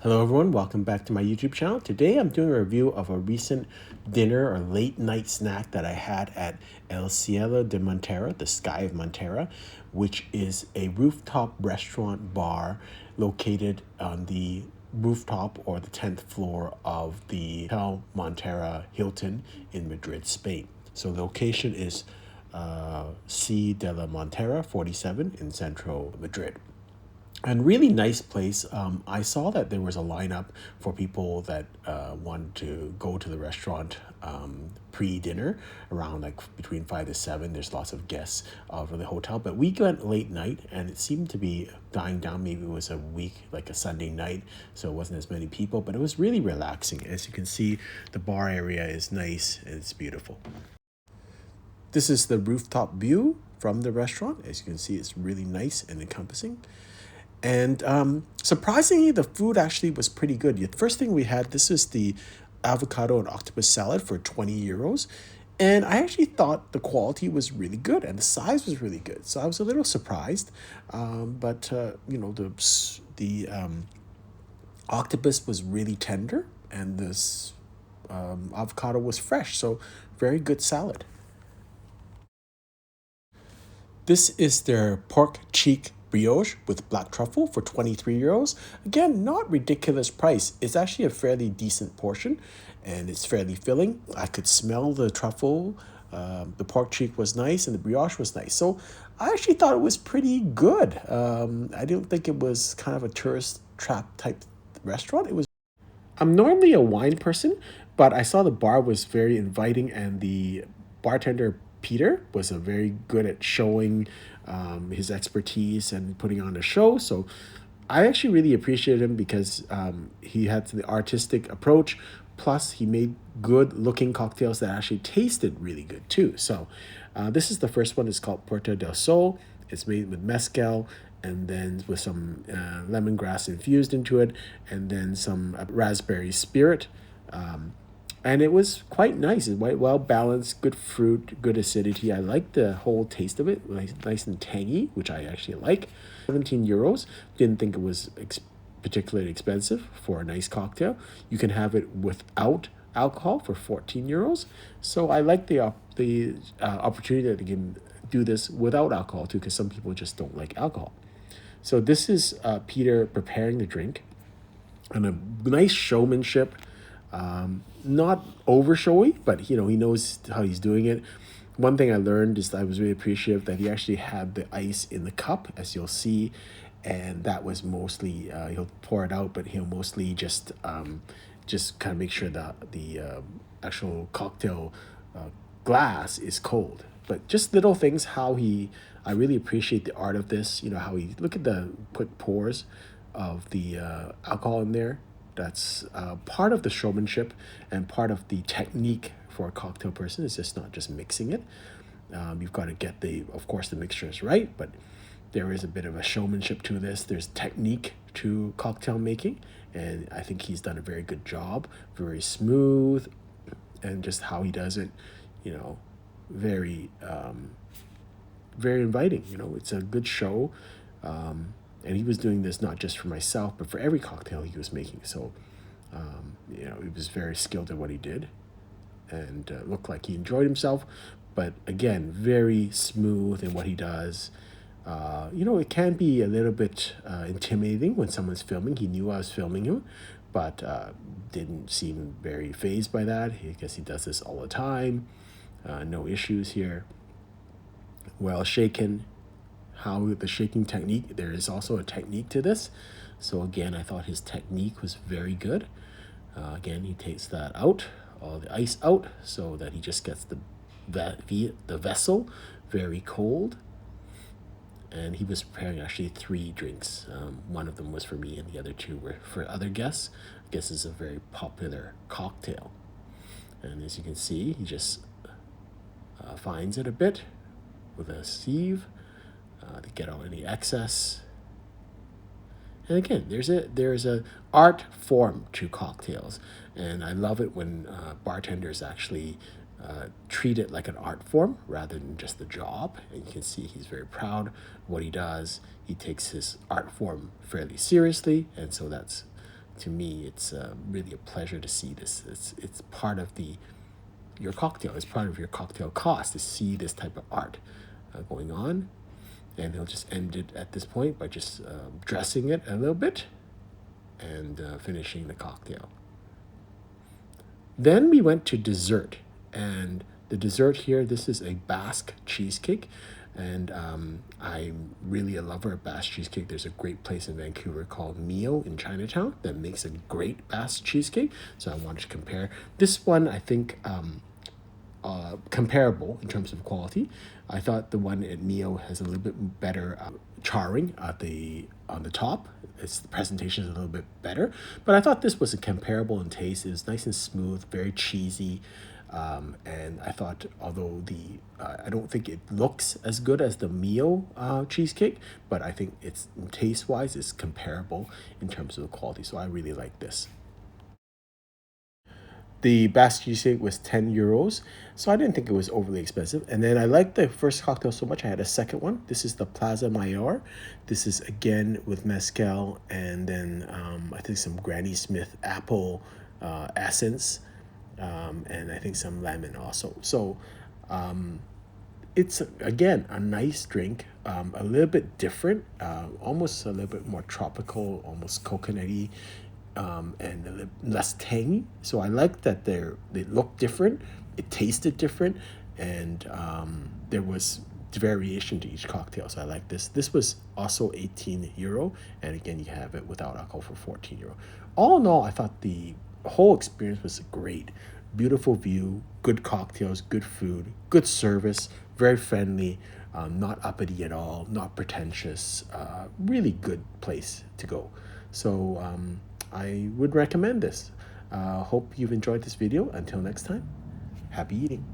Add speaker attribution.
Speaker 1: Hello everyone, welcome back to my YouTube channel. Today I'm doing a review of a recent dinner or late night snack that I had at El Cielo de Montera, the Sky of Montera, which is a rooftop restaurant bar located on the rooftop or the 10th floor of the Hotel Montera Hilton in Madrid, Spain. So the location is C de la Montera 47 in Centro, Madrid. And really nice place. I saw that there was a lineup for people that wanted to go to the restaurant pre-dinner around like between 5 to 7. There's lots of guests for the hotel, but we went late night and it seemed to be dying down. Maybe it was a week, like a Sunday night, so it wasn't as many people, but it was really relaxing. As you can see, the bar area is nice and it's beautiful. This is the rooftop view from the restaurant. As you can see, it's really nice and encompassing. And surprisingly, the food actually was pretty good. The first thing we had, this is the avocado and octopus salad for 20 euros. And I actually thought the quality was really good and the size was really good. So I was a little surprised. The octopus was really tender and this avocado was fresh. So very good salad. This is their pork cheek brioche with black truffle for 23 euros. Again, not ridiculous price. It's actually a fairly decent portion and it's fairly filling. I could smell the truffle. The pork cheek was nice and the brioche was nice. So I actually thought it was pretty good. I didn't think it was kind of a tourist trap type restaurant. It was. I'm normally a wine person, but I saw the bar was very inviting and the bartender Peter was a very good at showing his expertise and putting on a show. So I actually really appreciated him because he had the artistic approach. Plus, he made good looking cocktails that actually tasted really good too. So this is the first one. It's called Puerto del Sol. It's made with mezcal and then with some lemongrass infused into it and then some raspberry spirit. And it was quite nice. It's quite well balanced, good fruit, good acidity. I like the whole taste of it, nice and tangy, which I actually like. 17 euros. Didn't think it was particularly expensive for a nice cocktail. You can have it without alcohol for 14 euros. So I like the opportunity that they can do this without alcohol too, because some people just don't like alcohol. So this is Peter preparing the drink and a nice showmanship. Not over showy, but he knows how he's doing it. One thing I learned is that I was really appreciative that he actually had the ice in the cup, as you'll see, and that was mostly he'll pour it out, but he'll mostly just kind of make sure that the actual cocktail glass is cold. But just little things, I really appreciate the art of this. You know how he look at the put pours of the alcohol in there. That's part of the showmanship and part of the technique for a cocktail person. It's just not just mixing it. You've got to get of course, the mixtures right, but there is a bit of a showmanship to this. There's technique to cocktail making, and I think he's done a very good job. Very smooth, and just how he does it, very, very inviting. It's a good show. And he was doing this not just for myself, but for every cocktail he was making. So, he was very skilled at what he did and looked like he enjoyed himself. But again, very smooth in what he does. It can be a little bit intimidating when someone's filming. He knew I was filming him, but didn't seem very fazed by that. I guess he does this all the time. No issues here. Well shaken. How the shaking technique, there is also a technique to this. So again, I thought his technique was very good. Again, he takes that out, all the ice out, so that he just gets the vessel very cold. And he was preparing actually 3 drinks. One of them was for me and the other 2 were for other guests. I guess it's a very popular cocktail. And as you can see, he just finds it a bit with a sieve to get out any excess. And again, there's a art form to cocktails, and I love it when bartenders actually treat it like an art form rather than just a job. And you can see he's very proud of what he does. He takes his art form fairly seriously, and so that's to me, it's really a pleasure to see this. It's part of your cocktail. It's part of your cocktail cost to see this type of art going on. And they'll just end it at this point by just dressing it a little bit and finishing the cocktail. Then we went to dessert, and the dessert here, this is a Basque cheesecake, and I'm really a lover of Basque cheesecake. There's a great place in Vancouver called Mio in Chinatown that makes a great Basque cheesecake, so I wanted to compare. This one, I think, comparable in terms of quality. I thought the one at Mio has a little bit better charring at on the top. The presentation is a little bit better, but I thought this was comparable in taste. It was nice and smooth, very cheesy, and I thought, although I don't think it looks as good as the Mio cheesecake, but I think it's taste wise it's comparable in terms of the quality. So I really like this. The Basque cheesecake was 10 euros, so I didn't think it was overly expensive. And then I liked the first cocktail so much, I had a second one. This is the Plaza Mayor. This is again with mezcal and then I think some Granny Smith apple essence, and I think some lemon also. So it's again a nice drink, a little bit different, almost a little bit more tropical, almost coconutty, and a little less tangy. So I like that they look different, it tasted different, and there was variation to each cocktail. So I like this. This was also 18 euro, and again you have it without alcohol for 14 euro. All in all, I thought the whole experience was great. Beautiful view, good cocktails, good food, good service, very friendly, not uppity at all, not pretentious. Really good place to go. So I would recommend this. Hope you've enjoyed this video. Until next time, happy eating.